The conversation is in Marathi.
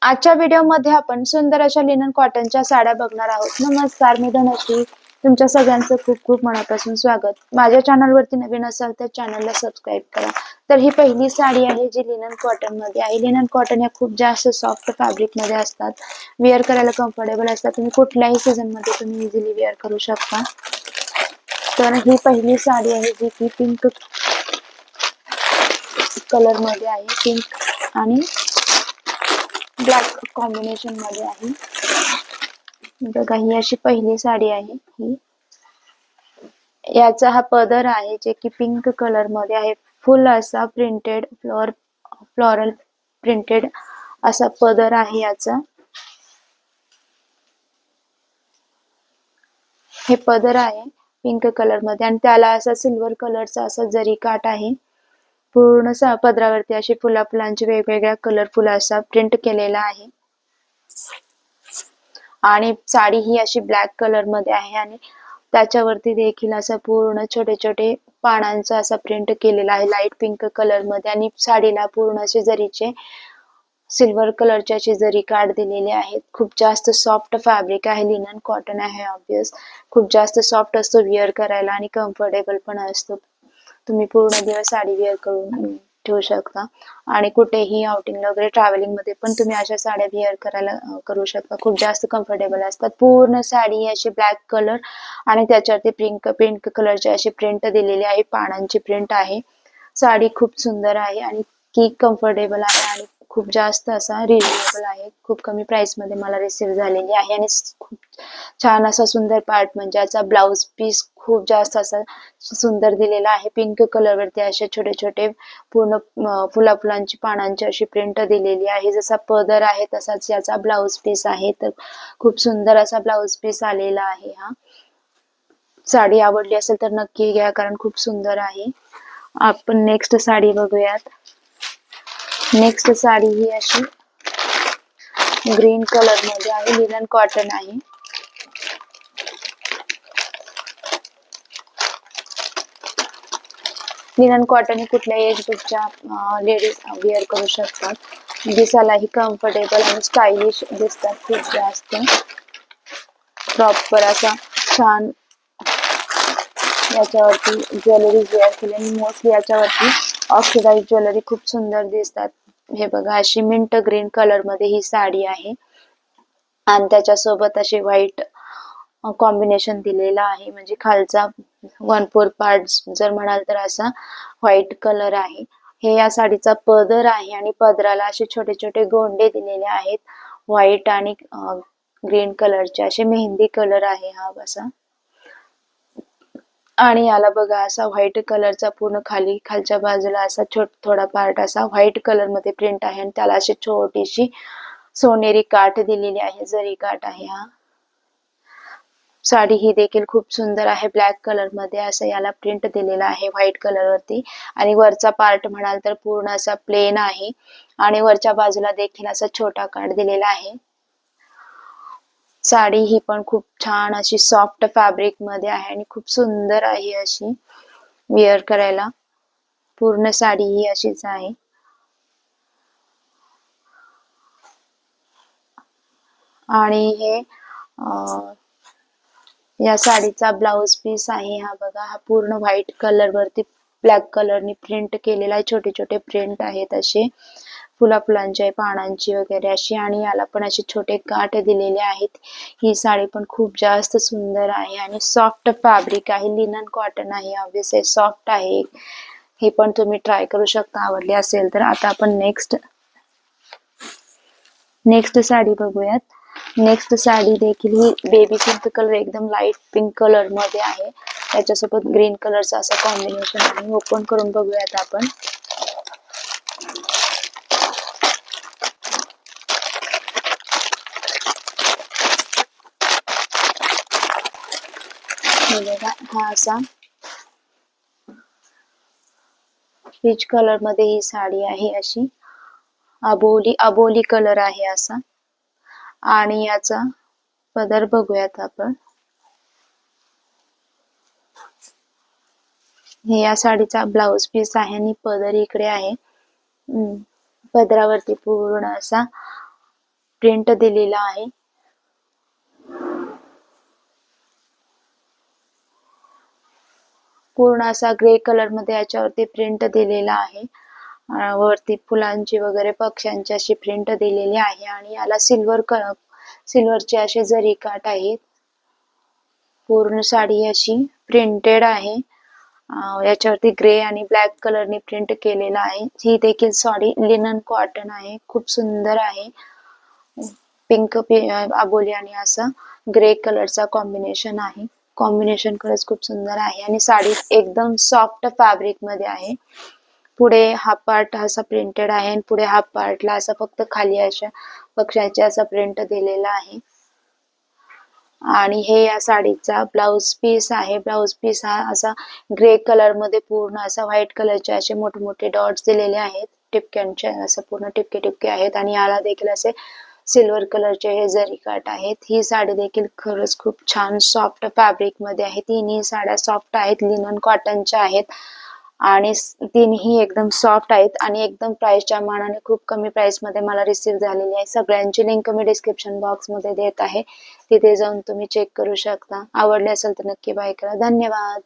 आजच्या व्हिडिओमध्ये आपण सुंदर अशा लिनन कॉटनच्या साड्या बघणार आहोत. नमस्कार, मी धनश्री. तुमच्या सगळ्यांचं खूप खूप मनापासून स्वागत. माझ्या चॅनलवरती नवीन असाल तर चॅनलला सबस्क्राईब करा. तर ही पहिली साडी आहे जी लिनन कॉटन मध्ये आहे. लिनन कॉटन या खूप जास्त सॉफ्ट फॅब्रिक मध्ये असतात. वेअर करायला कम्फर्टेबल असतात. तुम्ही कुठल्याही सीझन मध्ये तुम्ही इझिली वेअर करू शकता. तर ही पहिली साडी आहे जी की पिंक कलर मध्ये आहे. पिंक आणि ब्लॅक कॉम्बिनेशन मध्ये आहे. बघा, ही अशी पहिली साडी आहे. ही याचा हा पदर आहे जे की पिंक कलर मध्ये आहे. फुल असा प्रिंटेड फ्लोरल प्रिंटेड असा पदर आहे याचा. हे पदर आहे पिंक कलर मध्ये आणि त्याला असा सिल्वर कलरचा असा जरी काठ आहे. पूर्ण पदरावरती अशी फुलांची वेगवेगळ्या कलरफुल असा प्रिंट केलेला आहे. आणि साडी ही अशी ब्लॅक कलर मध्ये आहे आणि त्याच्यावरती देखील असं पूर्ण छोटे छोटे पानांचा असा प्रिंट केलेला आहे लाईट पिंक कलर मध्ये. आणि साडीला पूर्ण असे जरीचे सिल्वर कलरचे असे जरी काठ दिलेले आहेत. खूप जास्त सॉफ्ट फॅब्रिक आहे. लिनन कॉटन आहे ऑब्वियस. खूप जास्त सॉफ्ट असतो वेअर करायला आणि कम्फर्टेबल पण असतो. तुम्ही पूर्ण दिवस साडी वेअर करून ठेवू शकता आणि कुठेही आउटिंगला वगैरे ट्रॅव्हलिंग मध्ये पण तुम्ही अशा साड्या वेअर करायला करू शकता. खूप जास्त कम्फर्टेबल असतात. पूर्ण साडी अशी ब्लॅक कलर आणि त्याच्यावरती पिंक कलरची अशी प्रिंट दिलेली आहे. पानांची प्रिंट आहे. साडी खूप सुंदर आहे आणि की कम्फर्टेबल आहे आणि खूप जास्त असा रिजनेबल आहे. खूप कमी प्राइस मध्ये मला रिसीव झालेली आहे आणि खूप छान असा सुंदर पार्ट म्हणजे याचा ब्लाउज पीस खूप जास्त असा सुंदर दिलेला आहे. पिंक कलर वरती असे छोटे छोटे पूर्ण फुलांची पानांची अशी प्रिंट दिलेली आहे. जसा पदर आहे तसाच याचा ब्लाउज पीस आहे. तर खूप सुंदर असा ब्लाउज पीस आलेला आहे. हा साडी आवडली असेल तर नक्की घ्या कारण खूप सुंदर आहे. आपण नेक्स्ट साडी बघूयात. नेक्स्ट साडी ही अशी ग्रीन कलर मध्ये आहे. लिनन कॉटन आहे. लिनन कॉटन ही कुठल्याही एज ग्रुपच्या लेडीज वेअर करू शकतात. दिसायलाही कम्फर्टेबल आणि स्टायलिश दिसतात. खूप जास्त प्रॉपर असा छान याच्यावरती ज्वेलरी वेअर केली. मोस्टली याच्यावरती ऑक्सिडाइज ज्वेलरी खूप सुंदर दिसतात. हे बघा, अशी मिंट ग्रीन कलर मध्ये ही साडी आहे आणि त्याच्यासोबत अशी व्हाईट कॉम्बिनेशन दिलेला आहे. म्हणजे खालचा 1/4 पार्ट जर म्हणाल तर असा व्हाईट कलर आहे. हे या साडीचा पदर आहे आणि पदराला असे छोटे छोटे गोंडे दिलेले आहेत. व्हाईट आणि ग्रीन कलरचे असे मेहंदी कलर आहे हा असा. आणि याला बघा असा व्हाईट कलरचा पूर्ण खालच्या बाजूला असा थोडा पार्ट असा व्हाईट कलर मध्ये प्रिंट आहे आणि त्याला अशी छोटीशी सोनेरी काठ दिलेली आहे. जरी काठ आहे हा. साडी ही देखील खूप सुंदर आहे. ब्लॅक कलर मध्ये असं याला प्रिंट दिलेला आहे व्हाईट कलर वरती. आणि वरचा पार्ट म्हणाल तर पूर्ण असा प्लेन आहे आणि वरच्या बाजूला देखील असा छोटा काठ दिलेला आहे. साडी ही पण खूप छान अशी सॉफ्ट फॅब्रिक मध्ये आहे आणि खूप सुंदर आहे अशी वेअर करायला. पूर्ण साडी ही अशीच आहे. आणि हे या साडीचा ब्लाउज पीस आहे. हा बघा, हा पूर्ण व्हाईट कलर वरती ब्लॅक कलरनी प्रिंट केलेला आहे. छोटे छोटे प्रिंट आहेत असे फुलांचे पानांची वगैरे अशी. आणि याला पण असे छोटे काठ दिलेले आहेत. ही साडी पण खूप जास्त सुंदर आहे आणि सॉफ्ट फॅब्रिक आहे. लिनन कॉटन आहे. ऑब्वियसली सॉफ्ट आहे. हे पण तुम्ही ट्राय करू शकता आवडली असेल तर. आता आपण नेक्स्ट साडी बघूयात. नेक्स्ट साडी देखील ही बेबी पिंक कलर, एकदम लाईट पिंक कलर मध्ये आहे. त्याच्यासोबत ग्रीन कलरचा असा कॉम्बिनेशन आहे. ओपन करून बघूयात आपण. हा असा पीच कलर मध्ये ही साडी आहे. अशी अबोली कलर आहे असा. आणि याचा पदर बघूयात आपण. हे या साडीचा ब्लाउज पीस आहे आणि पदर इकडे आहे. पदरावरती पूर्ण असा प्रिंट दिलेला आहे। पूर्ण असा ग्रे कलर मध्ये याच्यावरती प्रिंट दिलेला आहे। वरती फुलांची वगैरे पक्ष्यांची अशी प्रिंट दिलेली आहे आणि याला सिल्वरचे असे जरी काठ आहेत। पूर्ण साडी अशी प्रिंटेड आहे। याच्यावरती ग्रे आणि ब्लॅक कलरने प्रिंट केलेला आहे। ही देखील साडी लिनन कॉटन आहे, खूप सुंदर आहे। पिंक अबोली आणि असा ग्रे कलरचा कॉम्बिनेशन आहे। कॉम्बिनेशन खरंच खूप सुंदर आहे आणि साडी एकदम सॉफ्ट फॅब्रिक मध्ये आहे। पुढे हाफ पार्ट असा प्रिंटेड आहे आणि पुढे हाफ पार्टला असा फक्त खाली अशा पक्ष्याचा असा प्रिंट दिलेला आहे। आणि हे या साडीचा ब्लाउज पीस आहे। ब्लाउज पीस हा असा ग्रे कलर मध्ये पूर्ण असा व्हाईट कलरचे असे मोठे मोठे डॉट्स दिलेले आहेत। टिपक्यांचे असं पूर्ण टिपके टिपके आहेत आणि याला देखील असे सिल्वर कलरचे हे जरी काठ आहेत। ही साडी देखील खरंच खूप छान सॉफ्ट फॅब्रिक मध्ये आहे। तिन्ही साड्या सॉफ्ट आहेत, लिनन कॉटनच्या आहेत आणि तिन्ही एकदम सॉफ्ट आहेत आणि एकदम प्राइसच्या मानाने खूप कमी प्राइस मध्ये मला रिसीव्ह झालेली आहे। सगळ्यांची लिंक मी डिस्क्रिप्शन बॉक्स मध्ये देत आहे, तिथे जाऊन तुम्ही चेक करू शकता। आवडले असेल तर नक्की बाय करा। धन्यवाद।